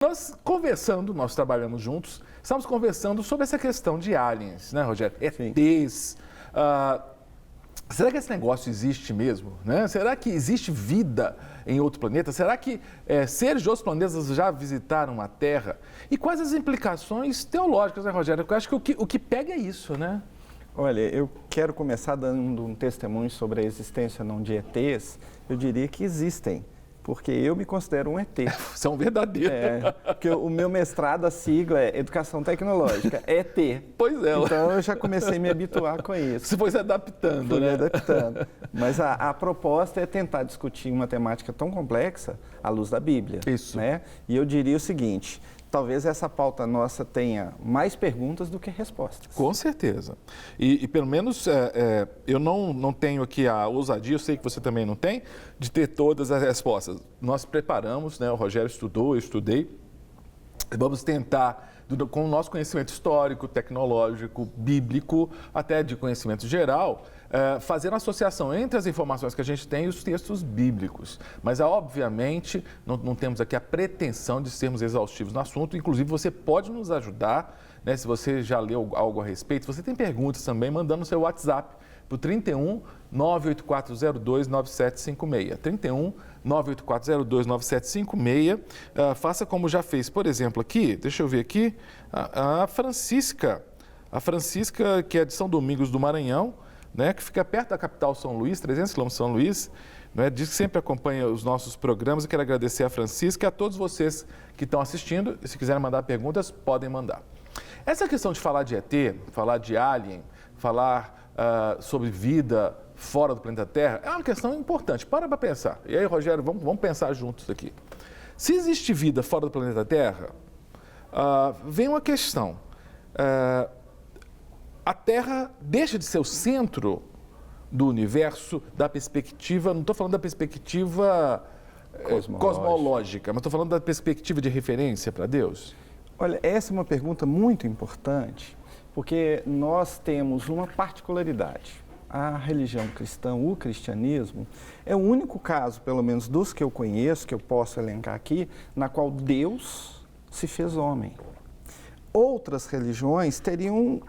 Nós trabalhamos juntos, estamos conversando sobre essa questão de aliens, né, Rogério? ETs. Será que esse negócio existe mesmo? Né? Será que existe vida em outro planeta? Será que seres de outros planetas já visitaram a Terra? E quais as implicações teológicas, né, Rogério? Eu acho que o que pega é isso, né? Olha, eu quero começar dando um testemunho sobre a existência não de ETs. Eu diria que existem, porque eu me considero um ET. Você é um verdadeiro. Porque o meu mestrado, a sigla é Educação Tecnológica, ET. Pois é. Então eu já comecei a me habituar com isso. Você foi se adaptando, Fui né? me adaptando. Mas a proposta é tentar discutir uma temática tão complexa à luz da Bíblia. Isso. Né? E eu diria o seguinte: talvez essa pauta nossa tenha mais perguntas do que respostas. Com certeza. E pelo menos eu não tenho aqui a ousadia, eu sei que você também não tem, de ter todas as respostas. Nós preparamos, né? O Rogério estudou, eu estudei. Vamos tentar, com o nosso conhecimento histórico, tecnológico, bíblico, até de conhecimento geral, fazer uma associação entre as informações que a gente tem e os textos bíblicos. Mas, obviamente, não temos aqui a pretensão de sermos exaustivos no assunto. Inclusive, você pode nos ajudar, né, se você já leu algo a respeito. Se você tem perguntas também, mandando no seu WhatsApp para o 31 98402 9756. 31 98402 9756. Faça como já fez, por exemplo, aqui, deixa eu ver aqui, a Francisca, que é de São Domingos do Maranhão, né, que fica perto da capital São Luís, 300 quilômetros de São Luís, né, diz que sempre acompanha os nossos programas. Eu quero agradecer a Francisca e a todos vocês que estão assistindo. E se quiserem mandar perguntas, podem mandar. Essa questão de falar de ET, falar de alien, falar sobre vida fora do planeta Terra, é uma questão importante. Para pensar. E aí, Rogério, vamos pensar juntos aqui. Se existe vida fora do planeta Terra, vem uma questão. A Terra deixa de ser o centro do universo, da perspectiva, não estou falando da perspectiva cosmológica, mas estou falando da perspectiva de referência para Deus? Olha, essa é uma pergunta muito importante, porque nós temos uma particularidade. A religião cristã, o cristianismo, é o único caso, pelo menos dos que eu conheço, que eu posso elencar aqui, na qual Deus se fez homem. Outras religiões teriam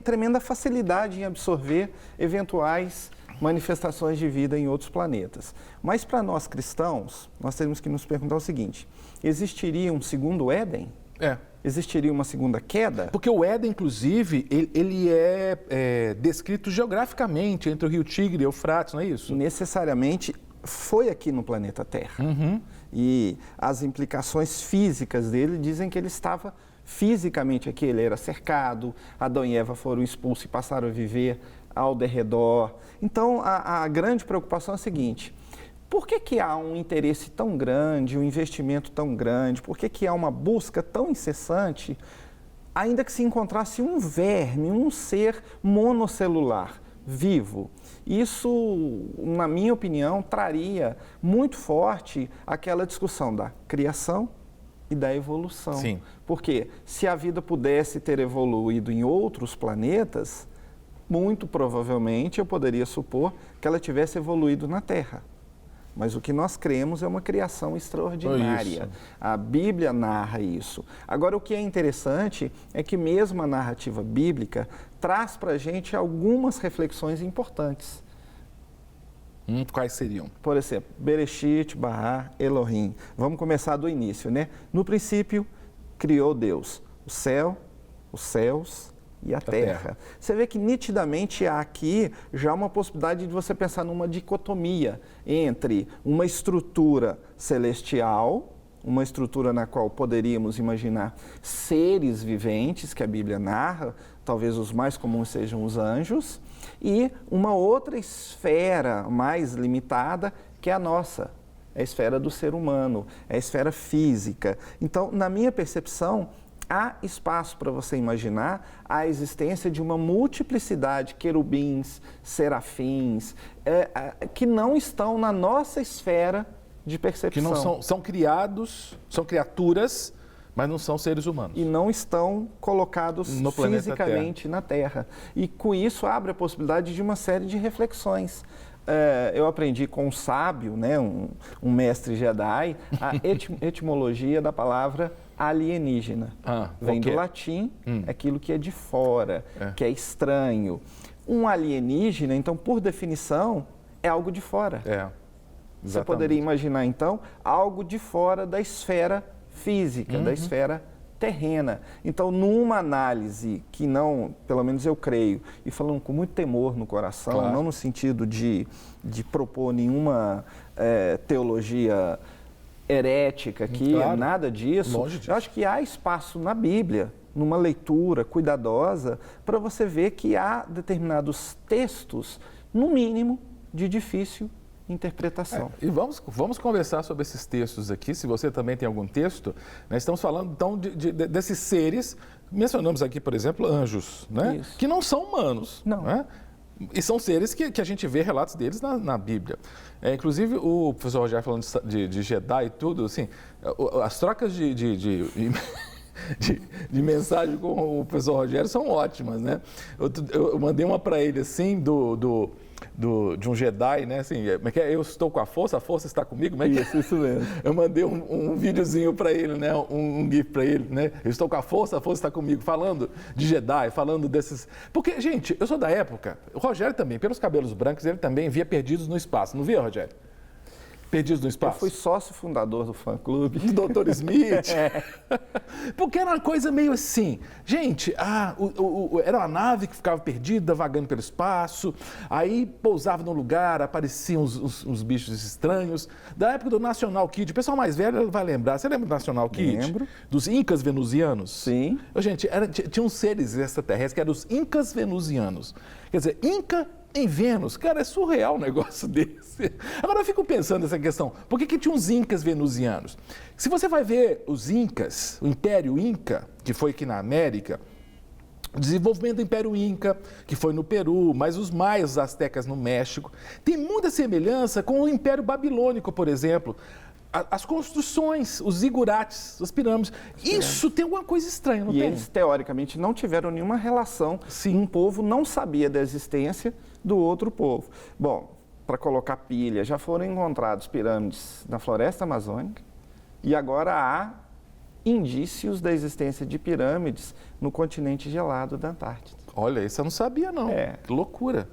tremenda facilidade em absorver eventuais manifestações de vida em outros planetas. Mas para nós cristãos, nós temos que nos perguntar o seguinte: existiria um segundo Éden? Existiria uma segunda queda? Porque o Éden, inclusive, ele é descrito geograficamente entre o rio Tigre e o Eufrates, não é isso? Necessariamente foi aqui no planeta Terra. E as implicações físicas dele dizem que ele estava fisicamente aqui, ele era cercado, Adão e Eva foram expulsos e passaram a viver ao derredor. Então, a grande preocupação é a seguinte: por que há um interesse tão grande, um investimento tão grande, por que há uma busca tão incessante, ainda que se encontrasse um verme, um ser monocelular, vivo? Isso, na minha opinião, traria muito forte aquela discussão da criação e da evolução. Sim. Porque se a vida pudesse ter evoluído em outros planetas, muito provavelmente eu poderia supor que ela tivesse evoluído na Terra. Mas o que nós cremos é uma criação extraordinária. A Bíblia narra isso. Agora, o que é interessante é que mesmo a narrativa bíblica traz para a gente algumas reflexões importantes. Quais seriam? Por exemplo, Bereshit, Bara, Elohim. Vamos começar do início, né? No princípio, criou Deus o céu, os céus e a terra. Você vê que nitidamente há aqui já uma possibilidade de você pensar numa dicotomia entre uma estrutura celestial, uma estrutura na qual poderíamos imaginar seres viventes, que a Bíblia narra, talvez os mais comuns sejam os anjos, e uma outra esfera mais limitada, que é a nossa, é a esfera do ser humano, é a esfera física. Então, na minha percepção, há espaço para você imaginar a existência de uma multiplicidade de querubins, serafins, que não estão na nossa esfera de percepção. Que não são criados, são criaturas, mas não são seres humanos. E não estão colocados fisicamente na Terra. E com isso abre a possibilidade de uma série de reflexões. eu aprendi com um sábio, né, um mestre Jedi, a etimologia da palavra alienígena. Vem do latim, aquilo que é de fora, que é estranho. Um alienígena, então, por definição, é algo de fora. Você poderia imaginar, então, algo de fora da esfera física, da esfera terrena. Então, numa análise que não, pelo menos eu creio, e falando com muito temor no coração, não no sentido de propor nenhuma teologia herética aqui, nada disso. Eu acho que há espaço na Bíblia, numa leitura cuidadosa, para você ver que há determinados textos, no mínimo, de difícil interpretação. E vamos conversar sobre esses textos aqui, se você também tem algum texto. Nós estamos falando, então, desses seres, mencionamos aqui, por exemplo, anjos, né? Que não são humanos. Não. Né? E são seres que a gente vê relatos deles na Bíblia. Inclusive, o professor Rogério falando de Jedi e tudo, assim, as trocas de mensagem com o professor Rogério são ótimas, né? Eu mandei uma para ele, assim, de um Jedi, né? Assim, eu estou com a força está comigo? Isso mesmo. Eu mandei um videozinho para ele, né? Um GIF para ele, né? Eu estou com a força está comigo, falando de Jedi, falando desses... Porque, gente, eu sou da época, o Rogério também, pelos cabelos brancos, ele também via Perdidos no Espaço, não via, Rogério? Perdidos no Espaço. Eu fui sócio fundador do fã-clube. Do Dr. Smith. Porque era uma coisa meio assim, gente, era uma nave que ficava perdida, vagando pelo espaço, aí pousava num lugar, apareciam uns bichos estranhos. Da época do National Kid, o pessoal mais velho vai lembrar. Você lembra do National Kid? Lembro. Dos Incas venusianos? Sim. Gente, tinha uns seres extraterrestres que eram os Incas venusianos. Quer dizer, Inca em Vênus. Cara, é surreal um negócio desse. Agora eu fico pensando nessa questão, por que tinha uns Incas venusianos? Se você vai ver os Incas, o Império Inca, que foi aqui na América, o desenvolvimento do Império Inca, que foi no Peru, mas os maias, os astecas no México, tem muita semelhança com o Império Babilônico, por exemplo. As construções, os zigurates, as pirâmides, isso tem alguma coisa estranha, não tem? E eles, teoricamente, não tiveram nenhuma relação. Sim. Um povo não sabia da existência do outro povo. Bom, para colocar pilha, já foram encontrados pirâmides na floresta amazônica e agora há indícios da existência de pirâmides no continente gelado da Antártida. Olha, isso eu não sabia, não. Que loucura.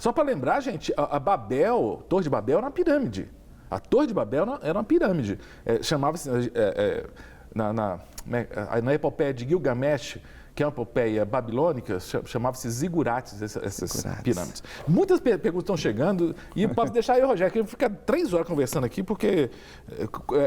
Só para lembrar, gente, a Torre de Babel era uma pirâmide. A Torre de Babel era uma pirâmide. Chamava-se, na epopeia de Gilgamesh, que é uma epopeia babilônica, chamava-se zigurates, essas pirâmides. Muitas perguntas estão chegando e posso deixar eu, Rogério, que eu ficar 3 horas conversando aqui, porque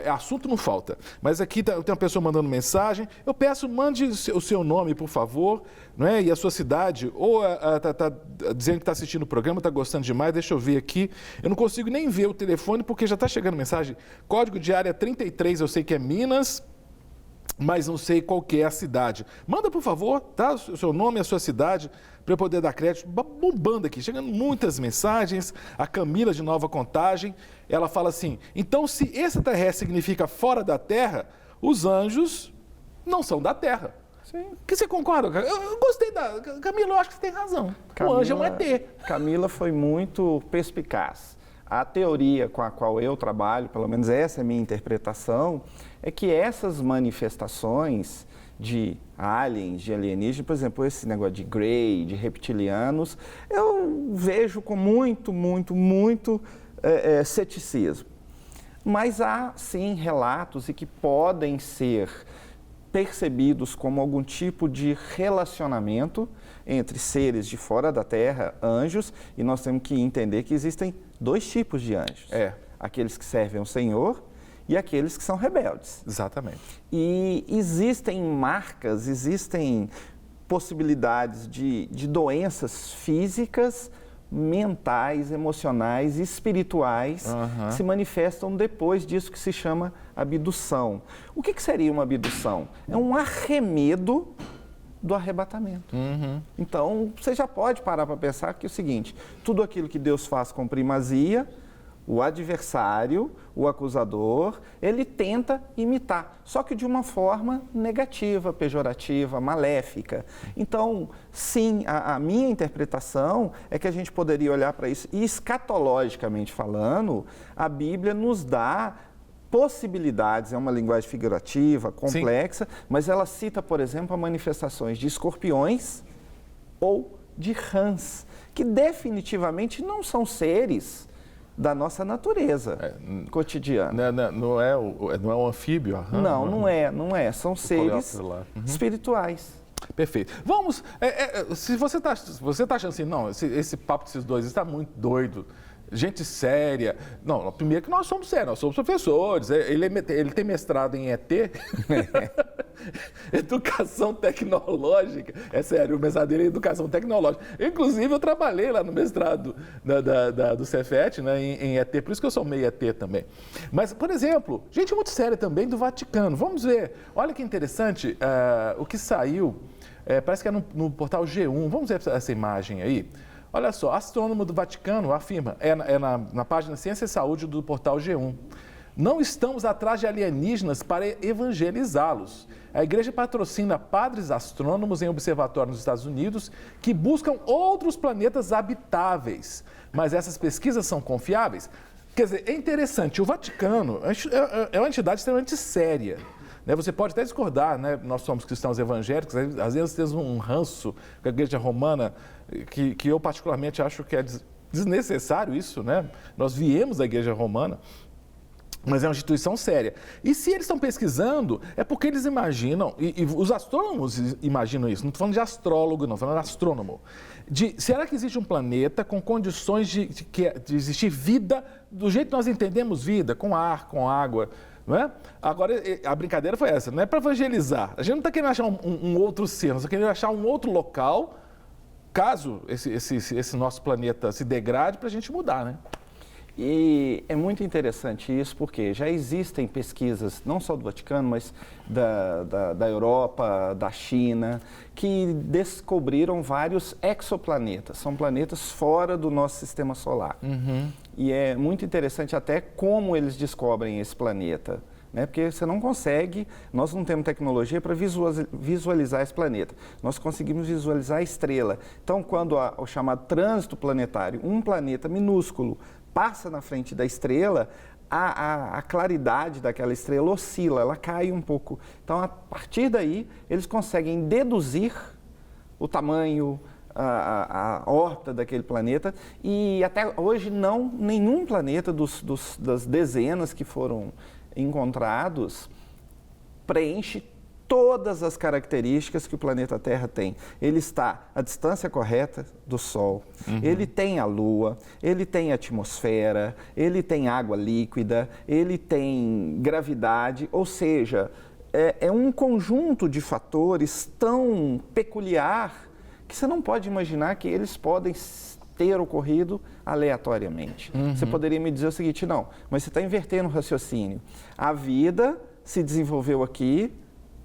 assunto não falta. Mas aqui tem uma pessoa mandando mensagem. Eu peço, mande o seu nome, por favor, não é? E a sua cidade, ou tá dizendo que está assistindo o programa, está gostando demais, deixa eu ver aqui. Eu não consigo nem ver o telefone, porque já está chegando mensagem. Código de área 33, eu sei que é Minas, mas não sei qual que é a cidade. Manda, por favor, tá? O seu nome e a sua cidade, para eu poder dar crédito. Bombando aqui, chegando muitas mensagens. A Camila, de Nova Contagem, ela fala assim, então se extraterrestre significa fora da Terra, os anjos não são da Terra. Sim. Que você concorda? Eu gostei da... Camila, eu acho que você tem razão. O anjo é um ET. Camila foi muito perspicaz. A teoria com a qual eu trabalho, pelo menos essa é a minha interpretação, é que essas manifestações de aliens, de alienígenas, por exemplo, esse negócio de Grey, de reptilianos, eu vejo com muito ceticismo. Mas há, sim, relatos e que podem ser percebidos como algum tipo de relacionamento entre seres de fora da Terra, anjos, e nós temos que entender que existem 2 tipos de anjos. Aqueles que servem ao Senhor e aqueles que são rebeldes. Exatamente. E existem marcas, existem possibilidades de doenças físicas, mentais, emocionais e espirituais que se manifestam depois disso que se chama abdução. O que seria uma abdução? É um arremedo do arrebatamento. Então, você já pode parar para pensar que é o seguinte, tudo aquilo que Deus faz com primazia, O adversário, o acusador, ele tenta imitar, só que de uma forma negativa, pejorativa, maléfica. Então, sim, a minha interpretação é que a gente poderia olhar para isso e, escatologicamente falando, a Bíblia nos dá possibilidades, é uma linguagem figurativa, complexa, sim, mas ela cita, por exemplo, manifestações de escorpiões ou de rãs, que definitivamente não são seres da nossa natureza cotidiana. Não é um anfíbio? Não é. São seres espirituais. Perfeito. Vamos, se você tá achando assim, não, esse papo desses dois está muito doido, gente séria. Não, primeiro que nós somos sérios, nós somos professores. Ele tem mestrado em ET, educação tecnológica. É sério, o mestrado dele é educação tecnológica. Inclusive, eu trabalhei lá no mestrado do Cefet, né, em ET, por isso que eu sou meio ET também. Mas, por exemplo, gente muito séria também do Vaticano. Vamos ver, olha que interessante o que saiu, parece que é no portal G1. Vamos ver essa imagem aí. Olha só, astrônomo do Vaticano afirma, na página Ciência e Saúde do portal G1, não estamos atrás de alienígenas para evangelizá-los. A igreja patrocina padres astrônomos em observatórios nos Estados Unidos que buscam outros planetas habitáveis. Mas essas pesquisas são confiáveis? Quer dizer, é interessante, o Vaticano é uma entidade extremamente séria. Você pode até discordar, né? Nós somos cristãos evangélicos, às vezes temos um ranço com a igreja romana, que eu particularmente acho que é desnecessário isso, né? Nós viemos da igreja romana, mas é uma instituição séria. E se eles estão pesquisando, é porque eles imaginam, e os astrônomos imaginam isso, não estou falando de astrólogo, não, estou falando de astrônomo. Será que existe um planeta com condições de existir vida do jeito que nós entendemos vida, com ar, com água? Não é? Agora, a brincadeira foi essa, não é para evangelizar. A gente não está querendo achar um outro ser, nós estamos querendo achar um outro local, caso esse nosso planeta se degrade, para a gente mudar, né? E é muito interessante isso, porque já existem pesquisas, não só do Vaticano, mas da Europa, da China, que descobriram vários exoplanetas. São planetas fora do nosso sistema solar. Uhum. E é muito interessante até como eles descobrem esse planeta, né? Porque você não consegue, nós não temos tecnologia para visualizar esse planeta. Nós conseguimos visualizar a estrela. Então, quando o chamado trânsito planetário, um planeta minúsculo, passa na frente da estrela, a claridade daquela estrela oscila, ela cai um pouco. Então, a partir daí, eles conseguem deduzir o tamanho, a órbita daquele planeta, e até hoje nenhum planeta das dezenas que foram encontrados preenche todas as características que o planeta Terra tem. Ele está à distância correta do Sol, ele tem a Lua, ele tem a atmosfera, ele tem água líquida, ele tem gravidade, ou seja, é um conjunto de fatores tão peculiar que você não pode imaginar que eles podem ter ocorrido aleatoriamente. Você poderia me dizer o seguinte, não, mas você está invertendo o raciocínio. A vida se desenvolveu aqui,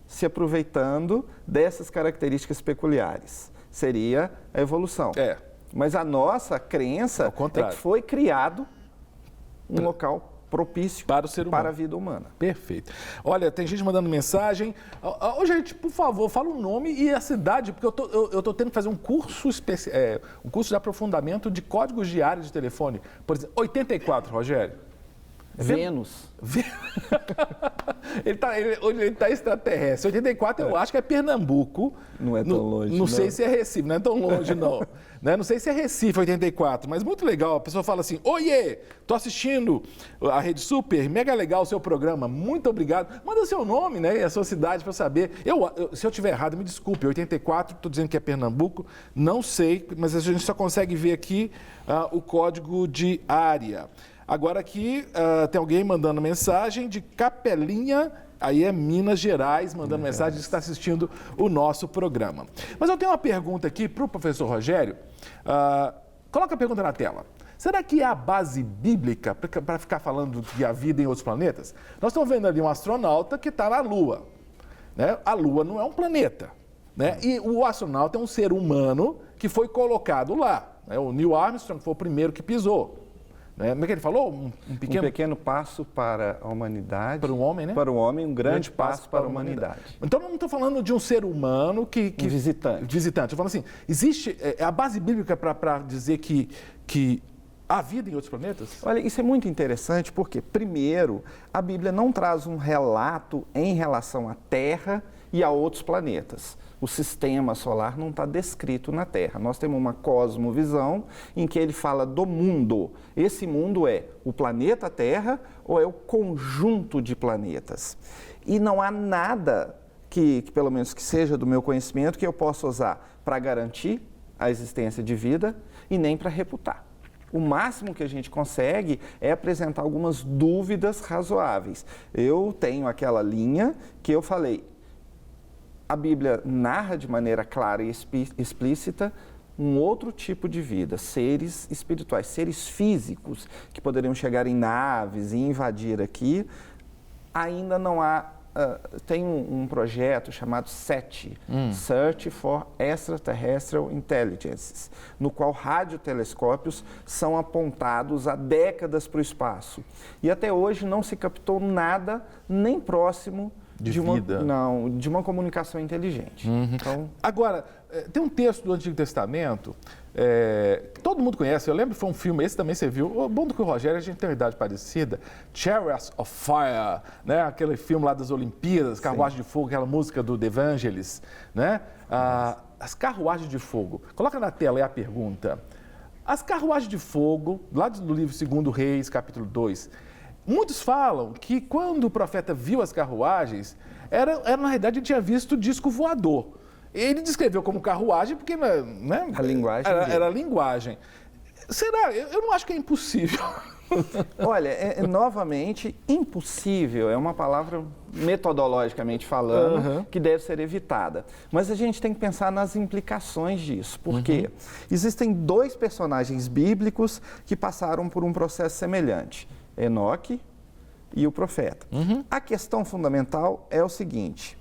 se aproveitando dessas características peculiares. Seria a evolução. Mas a nossa crença é que foi criado um local propício para o ser humano, para a vida humana. Perfeito. Olha, tem gente mandando mensagem. Ô, gente, por favor, fala o nome e a cidade, porque eu estou tendo que fazer um curso um curso de aprofundamento de códigos de área de telefone. Por exemplo, 84, Rogério. Vênus. Hoje ele está extraterrestre. 84 eu acho que é Pernambuco. Não é tão longe. Não sei se é Recife, não é tão longe não. Né? Não sei se é Recife 84, mas muito legal. A pessoa fala assim, oiê, tô assistindo a Rede Super, mega legal o seu programa, muito obrigado. Manda seu nome, né, e a sua cidade para eu saber. Se eu estiver errado, me desculpe, 84, estou dizendo que é Pernambuco, não sei, mas a gente só consegue ver aqui o código de área. Agora aqui tem alguém mandando mensagem de Capelinha, aí é Minas Gerais, mandando mensagem, diz que está assistindo o nosso programa. Mas eu tenho uma pergunta aqui para o professor Rogério. Coloca a pergunta na tela. Será que há base bíblica para ficar falando de a vida em outros planetas? Nós estamos vendo ali um astronauta que está na Lua. Né? A Lua não é um planeta. Né? E o astronauta é um ser humano que foi colocado lá. Né? O Neil Armstrong foi o primeiro que pisou. Como é que ele falou? Um pequeno passo para a humanidade. Para o homem, né? Para o homem, um grande passo para a humanidade. Então, não estou falando de um ser humano que visitante. Visitante. Eu falo assim, existe a base bíblica para dizer que há vida em outros planetas? Olha, isso é muito interessante porque, primeiro, a Bíblia não traz um relato em relação à Terra e a outros planetas. O sistema solar não está descrito na Terra. Nós temos uma cosmovisão em que ele fala do mundo. Esse mundo é o planeta Terra ou é o conjunto de planetas? E não há nada que pelo menos que seja do meu conhecimento, que eu possa usar para garantir a existência de vida e nem para refutar. O máximo que a gente consegue é apresentar algumas dúvidas razoáveis. Eu tenho aquela linha que eu falei, a Bíblia narra de maneira clara e explícita um outro tipo de vida, seres espirituais, seres físicos que poderiam chegar em naves e invadir aqui. Ainda não há, tem um projeto chamado SETI, Search for Extraterrestrial Intelligences, no qual radiotelescópios são apontados há décadas para o espaço. E até hoje não se captou nada nem próximo de uma comunicação inteligente. Então, agora, tem um texto do Antigo Testamento que todo mundo conhece, eu lembro que foi um filme, esse também você viu, o bom do que o Rogério, a gente tem uma idade parecida, Chariots of Fire, né? Aquele filme lá das Olimpíadas, Carruagem de Fogo, aquela música do The Evangelist, né? As carruagens de fogo. Coloca na tela aí a pergunta. As carruagens de fogo, lá do livro 2 Reis, capítulo 2, muitos falam que quando o profeta viu as carruagens, era na realidade ele tinha visto disco voador. Ele descreveu como carruagem porque, né, a linguagem era a linguagem. Será? Eu não acho que é impossível. Olha, novamente, impossível é uma palavra metodologicamente falando que deve ser evitada. Mas a gente tem que pensar nas implicações disso. Porque existem dois personagens bíblicos que passaram por um processo semelhante. Enoque e o profeta. A questão fundamental é o seguinte,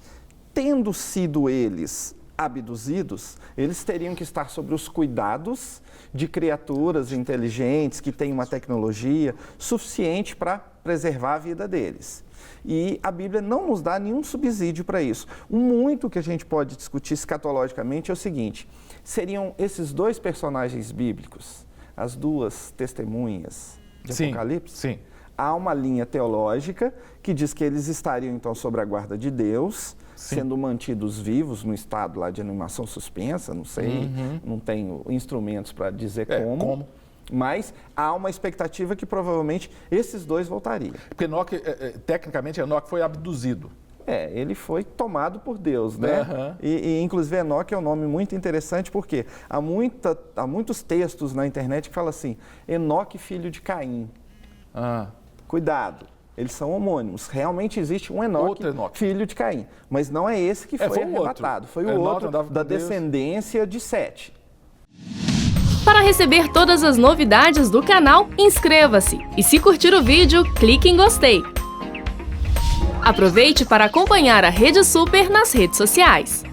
tendo sido eles abduzidos, eles teriam que estar sob os cuidados de criaturas inteligentes que têm uma tecnologia suficiente para preservar a vida deles. E a Bíblia não nos dá nenhum subsídio para isso. Muito que a gente pode discutir escatologicamente é o seguinte, seriam esses dois personagens bíblicos, as duas testemunhas de Apocalipse? Sim. Há uma linha teológica que diz que eles estariam, então, sob a guarda de Deus, sendo mantidos vivos no estado lá de animação suspensa, não sei, não tenho instrumentos para dizer como. Mas há uma expectativa que provavelmente esses dois voltariam. Porque Enoque, tecnicamente, Enoque foi abduzido. Ele foi tomado por Deus, né? E inclusive, Enoque é um nome muito interessante porque há muitos textos na internet que falam assim, Enoque, filho de Caim. Cuidado, eles são homônimos. Realmente existe um Enoque, filho de Caim. Mas não é esse que foi arrebatado. Foi o outro da descendência de Sete. Para receber todas as novidades do canal, inscreva-se. E se curtir o vídeo, clique em gostei. Aproveite para acompanhar a Rede Super nas redes sociais.